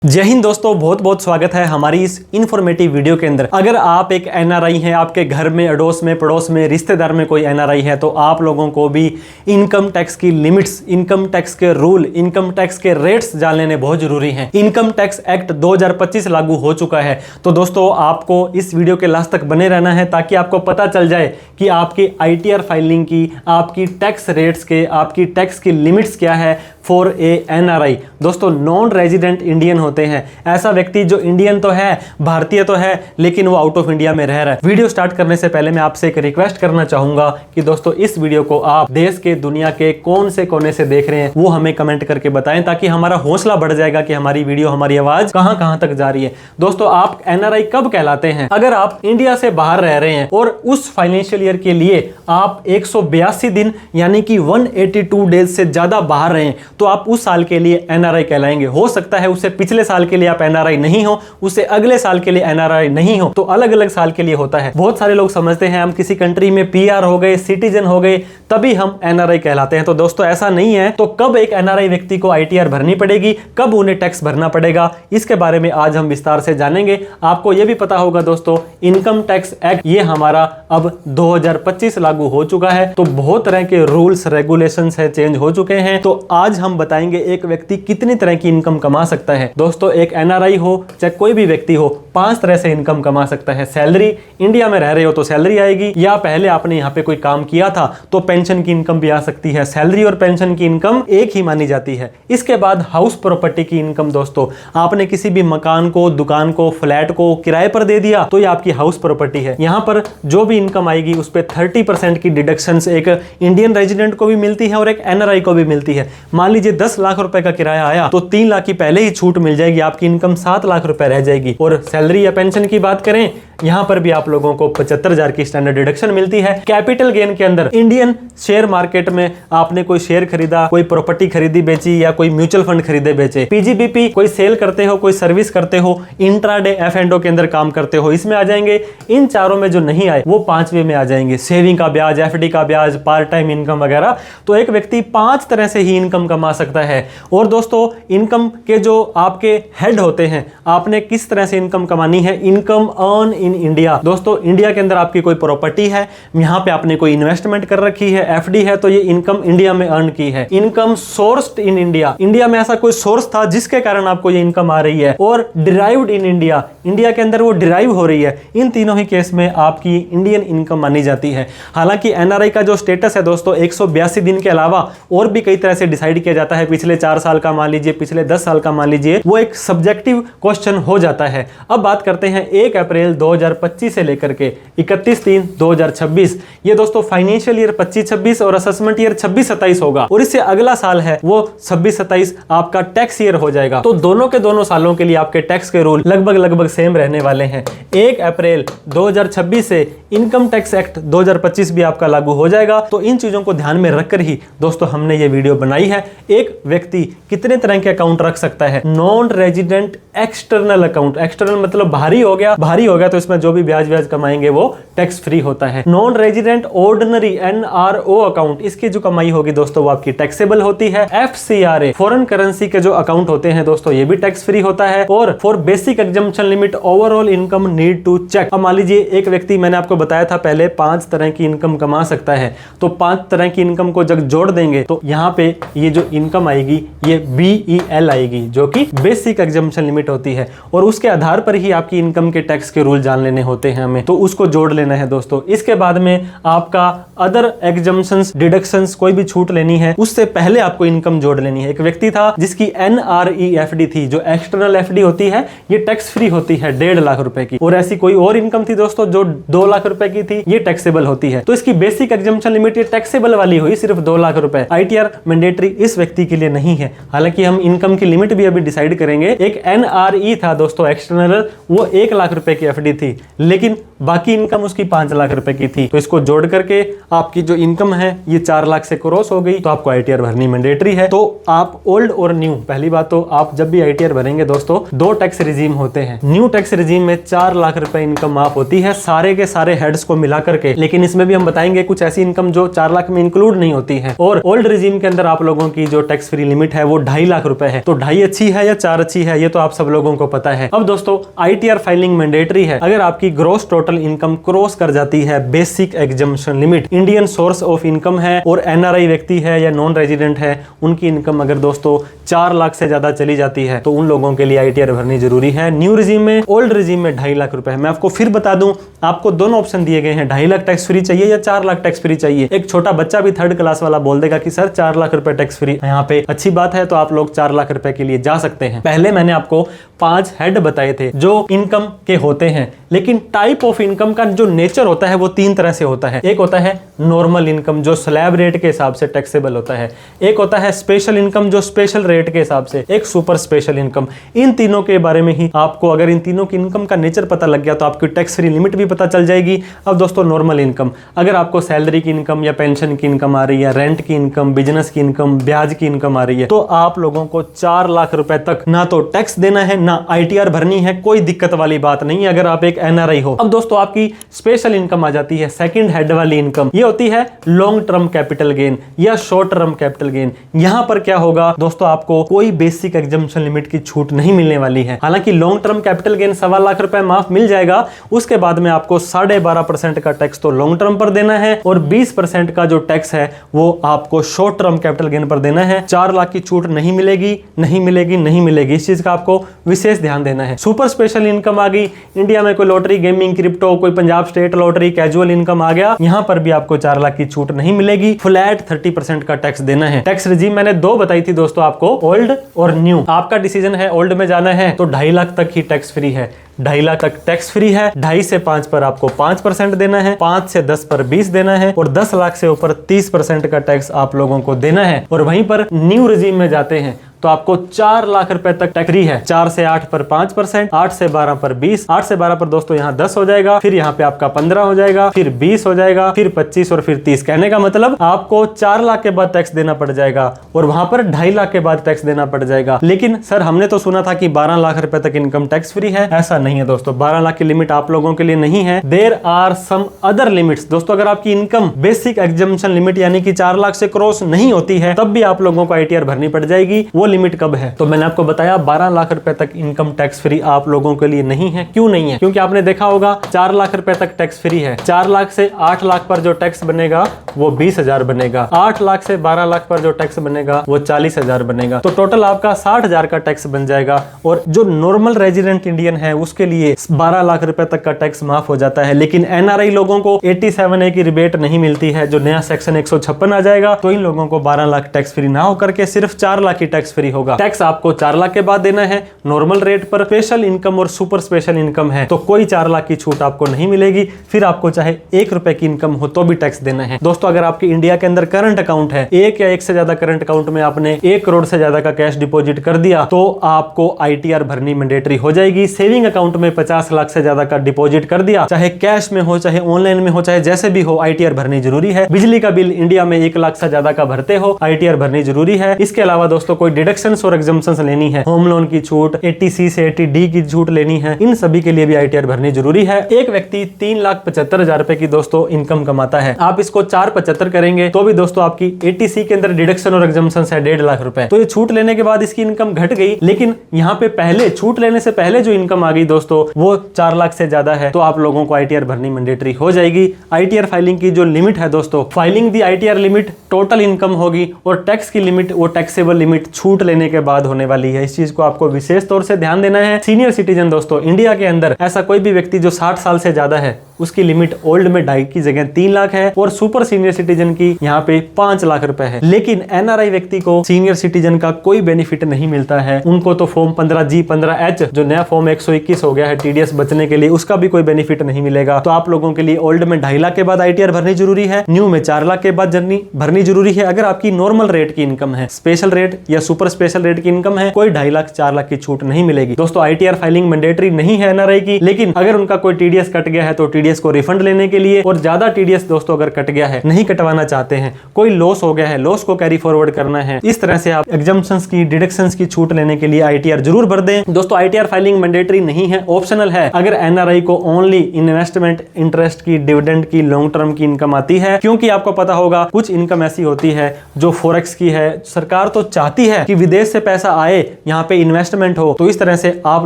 जय हिंद दोस्तों, बहुत बहुत स्वागत है हमारी इस इन्फॉर्मेटिव वीडियो के अंदर। अगर आप एक एनआरआई हैं, आपके घर में, अड़ोस में, पड़ोस में, रिश्तेदार में कोई एनआरआई है, तो आप लोगों को भी इनकम टैक्स की लिमिट्स, इनकम टैक्स के रूल, इनकम टैक्स के रेट्स जान लेने बहुत जरूरी हैं। इनकम टैक्स एक्ट 2025 लागू हो चुका है। तो दोस्तों आपको इस वीडियो के लास्ट तक बने रहना है ताकि आपको पता चल जाए कि आपकी आईटीआर फाइलिंग की, आपकी टैक्स रेट्स के, आपकी टैक्स की लिमिट्स क्या है फॉर ए एनआरआई। दोस्तों नॉन रेजिडेंट इंडियन होते हैं, ऐसा व्यक्ति जो इंडियन तो है, भारतीय तो है, लेकिन वो आउट ऑफ इंडिया में रह रहा है। वीडियो स्टार्ट करने से पहले मैं आपसे एक रिक्वेस्ट करना चाहूंगा कि दोस्तों इस वीडियो को आप देश के, दुनिया के कौन से कोने से देख रहे हैं वो हमें कमेंट करके बताएं, ताकि हमारा हौसला बढ़ जाएगा कि हमारी वीडियो, हमारी आवाज कहां कहां तक जा रही है। दोस्तों आप एनआरआई कब कहलाते हैं? अगर आप इंडिया से बाहर रह रहे हैं और उस फाइनेंशियल ईयर के लिए आप 182 दिन यानी कि 182 डेज से ज्यादा बाहर रहे, तो आप उस साल के लिए एनआरआई कहलाएंगे। हो सकता है उससे पिछले साल के लिए आप एनआरआई नहीं हो, उससे अगले साल के लिए एनआरआई नहीं हो, तो अलग अलग साल के लिए होता है। बहुत सारे लोग समझते हैं हम किसी कंट्री में पीआर हो गए, सिटीजन हो गए, तभी हम एनआरआई कहलाते हैं। तो दोस्तों ऐसा नहीं है। तो कब एक एनआरआई व्यक्ति को आईटीआर भरनी पड़ेगी, कब उन्हें टैक्स भरना पड़ेगा, इसके बारे में आज हम विस्तार से जानेंगे। आपको यह भी पता होगा दोस्तों, इनकम टैक्स एक्ट ये हमारा अब 2025 लागू हो चुका है, तो बहुत तरह के रूल्स रेगुलेशंस है, चेंज हो चुके हैं। तो आज हम बताएंगे एक व्यक्ति कितनी तरह की इनकम कमा सकता है। दोस्तों एक एनआरआई हो चाहे कोई भी व्यक्ति हो, 5 तरह से इनकम कमा सकता है। सैलरी, इंडिया में रह रहे हो तो सैलरी आएगी, या पहले आपने यहाँ पे कोई काम किया था तो पेंशन की इनकम भी आ सकती है। सैलरी और पेंशन की इनकम एक ही मानी जाती है। इसके बाद हाउस प्रॉपर्टी की इनकम। दोस्तों आपने किसी भी मकान को, दुकान को, फ्लैट को किराए पर दे दिया तो ये आपकी हाउस प्रॉपर्टी है। यहाँ पर जो भी इनकम आएगी उस पर 30% की डिडक्शंस एक इंडियन रेजिडेंट को भी मिलती है और एक एनआरआई को भी मिलती है। मान लीजिए 10 लाख रुपए का किराया आया तो 3 लाख की पहले ही छूट मिल जाएगी, आपकी इनकम 7 लाख रुपए रह जाएगी। और सैलरी या पेंशन की बात करें, यहां पर भी आप लोगों को 75,000 की स्टैंडर्ड डिडक्शन मिलती है। कैपिटल गेन के अंदर इंडियन शेयर मार्केट में आपने कोई शेयर खरीदा, कोई प्रॉपर्टी खरीदी बेची, या कोई म्यूचुअल फंड खरीदे बेचे, पीजीबीपी कोई सेल करते हो, कोई सर्विस करते हो, इंट्राडे एफ&ओ के अंदर काम करते हो, इसमें आ जाएंगे। इन चारों में जो नहीं आए वो 5वें में आ जाएंगे, सेविंग का ब्याज, एफडी का ब्याज, पार्ट टाइम इनकम वगैरह। तो एक व्यक्ति 5 तरह से ही इनकम कमा सकता है। और दोस्तों इनकम के जो आपके हेड होते हैं, आपने किस तरह से इनकम कमानी है, इनकम अर्न इन इंडिया। दोस्तों इंडिया के अंदर आपकी कोई प्रॉपर्टी है, यहां पे आपने कोई इन्वेस्टमेंट कर रखी है, एफडी है, तो ये इनकम इंडिया में अर्न की है। Income sourced in India, India में ऐसा कोई सोर्स था जिसके कारण आपको ये इनकम आ रही है। और डिराइव्ड इन इंडिया, इंडिया के अंदर वो डिराइव हो रही है। इन तीनों ही केस में आपकी इंडियन इनकम मानी जाती है। हालांकि एनआरआई का जो स्टेटस है दोस्तों, 182 दिन के अलावा और भी कई तरह से डिसाइड किया जाता है। पिछले 4 साल का मान लीजिए, पिछले 10 साल का मान लीजिए, वो एक सब्जेक्टिव क्वेश्चन हो जाता है। अब बात करते हैं 1 अप्रैल 2025 से लेकर के 31/3/2026। ये दोस्तों फाइनेंशियल ईयर 25-26 और असेसमेंट ईयर 26-27 होगा। और इससे अगला साल है वो 26-27 आपका टैक्स ईयर हो जाएगा। तो दोनों के दोनों सालों के लिए आपके टैक्स के रूल लगभग सेम रहने वाले हैं। 1 अप्रैल 2026 से इनकम टैक्स एक्ट 2025 भी आपका लागू हो जाएगा। तो इन चीजों को ध्यान में रखकर ही दोस्तों हमने ये वीडियो बनाई है। एक व्यक्ति कितने तरह के अकाउंट रख सकता है? Non resident external account, external मतलब भारी हो गया, भारी हो गया तो इसमें जो भी ब्याज कमाएंगे वो टैक्स फ्री होता है। Non resident ordinary NRO account, इसकी जो कमाई होगी दोस्तों वो आपकी टैक्सेबल होती है। एफसीआरए फॉरेन करेंसी के जो अकाउंट होते हैं दोस्तों, ये भी टैक्स फ्री होता है। और for basic exemption limit overall income need to check. अब मान लीजिए एक व्यक्ति, मैंने आपको बताया था पहले, 5 तरह की इनकम कमा सकता है। तो 5 तरह की इनकम को जब जोड़ देंगे तो यहाँ पे ये जो इनकम आएगी ये BEL आएगी, जो कि बेसिक एग्जम्पशन लिमिट होती है। और उसके आधार पर ही आपकी इनकम के टैक्स के रूल जान लेने होते हैं हमें, तो उसको जोड़ लेना है दोस्तों। इसके बाद में आपका अदर एग्जम्पशंस, डिडक्शंस, कोई भी छूट लेनी है उससे पहले आपको इनकम जोड़ लेनी है। एक व्यक्ति था जिसकी NREFD थी, जो एक्सटर्नल एफडी होती है, ये टैक्स फ्री होती है 1.5 लाख रुपए की। और ऐसी कोई और इनकम थी दोस्तों जो 2 लाख रुपए की थी, ये टैक्सेबल होती है। तो इसकी बेसिक एग्जम्पशन लिमिट ये टैक्सेबल वाली हुई सिर्फ 2 लाख रुपए। आईटीआर मैंडेटरी इस व्यक्ति के लिए नहीं है। हालांकि हम इनकम की लिमिट भी अभी डिसाइड करेंगे। एक NRE था दोस्तों एक्सटर्नल, वो 1 लाख रुपए की एफडी थी, लेकिन बाकी इनकम उसकी 5 लाख रुपए की थी, तो इसको जोड़ करके आपकी जो इनकम है ये 4 लाख से क्रॉस हो गई, तो आपको आईटीआर भरनी मैंडेटरी है। तो आप ओल्ड और न्यू, पहली बात तो आप जब भी आईटीआर भरेंगे दोस्तों, 2 टैक्स रिजीम होते हैं। न्यू टैक्स रिजीम में 4 लाख रुपए इनकम माफ होती है सारे के सारे हेड्स को मिला करके, लेकिन इसमें भी हम बताएंगे कुछ ऐसी इनकम जो 4 लाख में इंक्लूड नहीं होती है। और ओल्ड रिजीम के अंदर आप लोगों की जो टैक्स फ्री लिमिट है वो 2.5 लाख रुपए है। तो 2.5 अच्छी है या 4 अच्छी है, ये तो आप सब लोगों को पता है। अब दोस्तों आईटीआर फाइलिंग मैंडेटरी है अगर आपकी ग्रॉस टोटल इनकम क्रॉस कर जाती है basic exemption limit, Indian source of income है और एनआरआई व्यक्ति है या नॉन रेजिडेंट है, उनकी इनकम अगर दोस्तों 4 लाख से ज्यादा चली जाती है तो उन लोगों के लिए आईटीआर भरनी जरूरी है। न्यू रिजीम में, ओल्ड रिजीम में 2.5 लाख रुपए है। मैं आपको फिर बता दूं, आपको दोनों ऑप्शन दिए गए हैं, 2.5 लाख टैक्स फ्री चाहिए या 4 लाख टैक्स फ्री चाहिए। एक छोटा बच्चा भी 3rd क्लास वाला बोल देगा कि सर 4 लाख रुपए टैक्स फ्री, यहाँ पे अच्छी बात है, तो आप लोग 4 लाख रुपए के लिए जा सकते हैं। पहले मैंने आपको 5 हेड बताए थे जो इनकम के होते हैं, लेकिन टाइप ऑफ इनकम का जो नेचर होता है वो 3 तरह से होता है। एक होता है नॉर्मल इनकम जो स्लैब रेट के हिसाब से टैक्सेबल होता है, एक होता है स्पेशल इनकम जो स्पेशल रेट के हिसाब से, एक सुपर स्पेशल इनकम। इन तीनों के बारे में ही आपको, अगर इन तीनों की इनकम का नेचर पता लग गया तो आपकी टैक्स फ्री लिमिट भी पता चल जाएगी। अब दोस्तों नॉर्मल इनकम, अगर आपको सैलरी की इनकम या पेंशन की इनकम आ रही है, रेंट की इनकम, बिजनेस की इनकम, ब्याज की इनकम आ रही है, तो आप लोगों को 4 लाख रुपए तक ना तो टैक्स देना है ना आईटीआर भरनी है, कोई दिक्कत वाली बात नहीं है अगर आप एक एनआरआई हो। अब दोस्तों आपकी स्पेशल इनकम आ जाती है, सेकंड हेड वाली इनकम, ये होती है लॉन्ग टर्म कैपिटल गेन या शॉर्ट टर्म कैपिटल गेन। यहां पर क्या होगा दोस्तों, आपको कोई बेसिक एग्जम्पशन लिमिट की छूट नहीं मिलने वाली है। हालांकि long term capital gain 1.25 lakh रुपए माफ मिल जाएगा, उसके बाद में आपको 12.5% का टैक्स तो लॉन्ग टर्म पर देना है और 20% का जो टैक्स है वो आपको शॉर्ट टर्म कैपिटल गेन पर देना है। 4 लाख की छूट नहीं मिलेगी, नहीं मिलेगी, नहीं मिलेगी, इस चीज का आपको विशेष ध्यान देना है। सुपर स्पेशल इनकम आ गई, इंडिया में कोई लॉटरी, गेमिंग, क्रिप्टो, कोई Punjab state lottery, casual income आ गया, यहां पर भी आपको 4 लाख की छूट नहीं मिलेगी, फ्लैट 30% का टैक्स देना है। टैक्स रिजीम मैंने 2 बताई थी दोस्तों आपको, ओल्ड और न्यू। आपका डिसीजन है ओल्ड में जाना है तो 2.5 लाख तक ही टैक्स फ्री है, 2.5 लाख तक टैक्स फ्री है। 2.5 से 5 पर आपको 5% देना है, 5 से 10 पर 20 देना है और 10 लाख से ऊपर 30% का टैक्स आप लोगों को देना है। और वहीं पर न्यू रिजीम में जाते हैं तो आपको 4 लाख रुपए तक टैक्स फ्री है। 4 से 8 पर 5%, 8 से 12 पर 20, 8 से 12 पर दोस्तों यहाँ 10 हो जाएगा, फिर यहाँ पे आपका 15 हो जाएगा, फिर 20 हो जाएगा, फिर 25 और फिर 30। कहने का मतलब आपको 4 लाख के बाद टैक्स देना पड़ जाएगा और वहां पर 2.5 लाख के बाद टैक्स देना पड़ जाएगा। लेकिन सर हमने तो सुना था कि 12 लाख रुपए तक इनकम टैक्स फ्री है। ऐसा नहीं है दोस्तों, 12 लाख की लिमिट आप लोगों के लिए नहीं है। There are some other limits दोस्तों। अगर आपकी इनकम बेसिक एग्जम्पशन लिमिट यानी कि 4 लाख से क्रॉस नहीं होती है तब भी आप लोगों को आईटीआर भरनी पड़ जाएगी। वो लिमिट कब है? तो मैंने आपको बताया 12 लाख रुपए तक इनकम टैक्स फ्री आप लोगों के लिए नहीं है। क्यों नहीं है? क्योंकि आपने देखा होगा 4 लाख रुपए तक टैक्स फ्री है। 4 लाख से 8 लाख पर जो टैक्स बनेगा वो 20,000 बनेगा। 8 लाख से 12 लाख पर जो टैक्स बनेगा वो 40,000 बनेगा। तो टोटल आपका 60,000 का टैक्स बन जाएगा। और जो नॉर्मल रेजिडेंट इंडियन है उसके लिए 12 लाख रुपए तक का टैक्स माफ हो जाता है। लेकिन एनआरआई लोगों को 87A की रिबेट नहीं मिलती है। जो नया सेक्शन 156 आ जाएगा तो इन लोगों को 12 लाख टैक्स फ्री ना होकर के सिर्फ 4 लाख की टैक्स फ्री होगा। टैक्स आपको 4 लाख के बाद देना है नॉर्मल रेट पर। स्पेशल इनकम और सुपर स्पेशल इनकम है तो कोई 4 लाख की छूट आपको नहीं मिलेगी। फिर आपको चाहे 1 रुपए की इनकम हो तो भी टैक्स देना है। दोस्तों अगर आपकी इंडिया के अंदर करंट अकाउंट है, एक या एक से ज्यादा करंट अकाउंट में आपने 1 करोड़ से ज्यादा का कैश डिपॉजिट कर दिया तो आपको आईटीआर भरनी मैंडेटरी हो जाएगी। सेविंग अकाउंट में 50 लाख से ज्यादा का डिपॉजिट कर दिया, चाहे कैश में हो, चाहे ऑनलाइन में हो, चाहे जैसे भी हो, आईटीआर भरनी जरूरी है। बिजली का बिल इंडिया में 1 लाख से ज्यादा का भरते हो, आईटीआर भरनी जरूरी है। इसके अलावा दोस्तों कोई डिडक्शंस और एग्जम्पशंस लेनी है, होम लोन की छूट, 80C से 80D की छूट लेनी है, इन सभी के लिए भी आईटीआर भरनी जरूरी है। एक व्यक्ति 3,75,000 रुपए की दोस्तों इनकम कमाता है, आप इसको 4,75 करेंगे तो भी दोस्तों आपकी 80C के अंदर डिडक्शन और एग्जम्पशन है 1.5 लाख रुपए। तो ये छूट लेने के बाद इसकी इनकम घट गई, लेकिन यहाँ पे पहले छूट लेने से पहले जो इनकम आ गई दोस्तों वो 4 लाख से ज्यादा है तो आप लोगों को आईटीआर भरनी मैंडेटरी हो जाएगी। आईटीआर फाइलिंग की जो लिमिट है दोस्तों, फाइलिंग दी आईटीआर लिमिट टोटल इनकम होगी और टैक्स की लिमिट वो टैक्सेबल लिमिट छूट लेने के बाद होने वाली है। इस चीज को आपको विशेष तौर से ध्यान देना है। सीनियर सिटीजन दोस्तों इंडिया के अंदर ऐसा कोई भी व्यक्ति जो 60 साल से ज्यादा है उसकी लिमिट ओल्ड में 2.5 की जगह 3 लाख है और सुपर सीनियर सिटीजन की यहाँ पे 5 लाख रुपए है। लेकिन एनआरआई व्यक्ति को सीनियर सिटीजन का कोई बेनिफिट नहीं मिलता है। उनको तो फॉर्म 15G 15H जो नया फॉर्म 121 हो गया है टीडीएस बचने के लिए, उसका भी कोई बेनिफिट नहीं मिलेगा। तो आप लोगों के लिए ओल्ड में 2.5 लाख के बाद आईटीआर भरनी जरूरी है, न्यू में 4 लाख के बाद भरनी जरूरी है। अगर आपकी नॉर्मल रेट की इनकम है, स्पेशल रेट या सुपर स्पेशल रेट की इनकम है, कोई 2.5 लाख 4 लाख की छूट नहीं मिलेगी। दोस्तों आईटीआर फाइलिंग मैंडेटरी नहीं है एनआरआई की, लेकिन अगर उनका कोई टीडीएस कट गया है तो टीडीएस टीडीएस को रिफंड लेने के लिए, और ज्यादा टीडीएस दोस्तों अगर कट गया है, नहीं कटवाना चाहते हैं, कोई लॉस हो गया है, लॉस को कैरी फॉरवर्ड करना है, इस तरह से आप एग्जम्पशंस की, डिडक्शंस की छूट लेने के लिए आईटीआर जरूर भर दें। दोस्तों आईटीआर फाइलिंग मैंडेटरी नहीं है, ऑप्शनल है। अगर एनआरआई को ओनली इन्वेस्टमेंट इंटरेस्ट की, डिविडेंड की, लॉन्ग टर्म की इनकम आती है, क्योंकि आपको पता होगा कुछ इनकम ऐसी होती है जो फॉरेक्स की है, सरकार तो चाहती है कि विदेश से पैसा आए, यहाँ पे इन्वेस्टमेंट हो, तो इस तरह से आप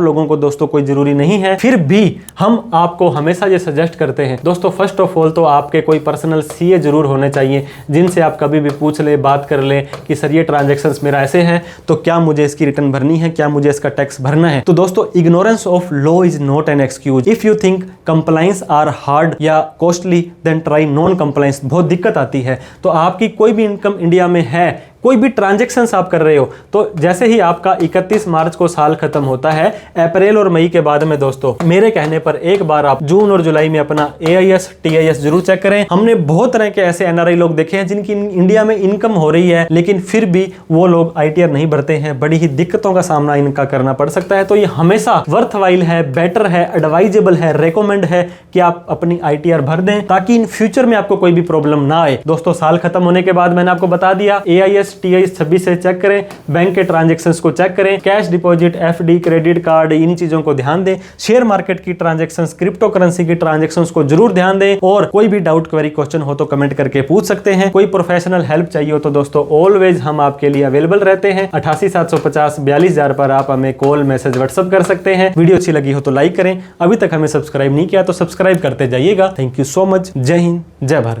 लोगों को दोस्तों कोई जरूरी नहीं है। फिर भी हम आपको हमेशा ये सजेस्ट करते हैं दोस्तों, फर्स्ट ऑफ ऑल तो आपके कोई पर्सनल सीए जरूर होने चाहिए, जिनसे आप कभी भी पूछ ले, बात कर ले कि सर ये ट्रांजैक्शंस मेरा ऐसे हैं, तो क्या मुझे इसकी रिटर्न भरनी है, क्या मुझे इसका टैक्स भरना है। तो दोस्तों ignorance of law is not an excuse. If you think compliance are hard या costly then try non compliance. बहुत दिक्कत आती है, तो आपकी कोई भी इनकम इंडिया में है, कोई भी ट्रांजैक्शंस आप कर रहे हो, तो जैसे ही आपका 31 मार्च को साल खत्म होता है, अप्रैल और मई के बाद में दोस्तों मेरे कहने पर एक बार आप जून और जुलाई में अपना AIS TIS जरूर चेक करें। हमने बहुत तरह के ऐसे एनआरआई लोग देखे हैं जिनकी इंडिया में इनकम हो रही है, लेकिन फिर भी वो लोग आईटीआर नहीं भरते हैं, बड़ी ही दिक्कतों का सामना इनका करना पड़ सकता है। तो ये हमेशा वर्थवाइल है, बेटर है, एडवाइजेबल है, रेकमेंड है कि आप अपनी आईटीआर भर दें, ताकि इन फ्यूचर में आपको कोई भी प्रॉब्लम ना आए। दोस्तों साल खत्म होने के बाद मैंने आपको बता दिया, AIS TIS 26 से चेक करें, बैंक के ट्रांजैक्शंस को चेक करें, cash deposit, FD, credit card, इन चीजों को ध्यान दें, शेयर मार्केट की ट्रांजैक्शंस, क्रिप्टो करेंसी की ट्रांजैक्शंस को जरूर ध्यान दें, और कोई भी डाउट, क्वेरी, क्वेश्चन हो तो कमेंट करके पूछ सकते हैं। कोई प्रोफेशनल हेल्प चाहिए हो तो दोस्तों ऑलवेज हम आपके लिए अवेलेबल रहते हैं। 88 750 42,000 पर आप हमें कॉल, मैसेज, व्हाट्सएप कर सकते हैं। वीडियो अच्छी लगी हो तो लाइक करें, अभी तक हमें सब्सक्राइब नहीं किया तो सब्सक्राइब करते जाइएगा। Thank you so much. जय हिंद, जय भारत।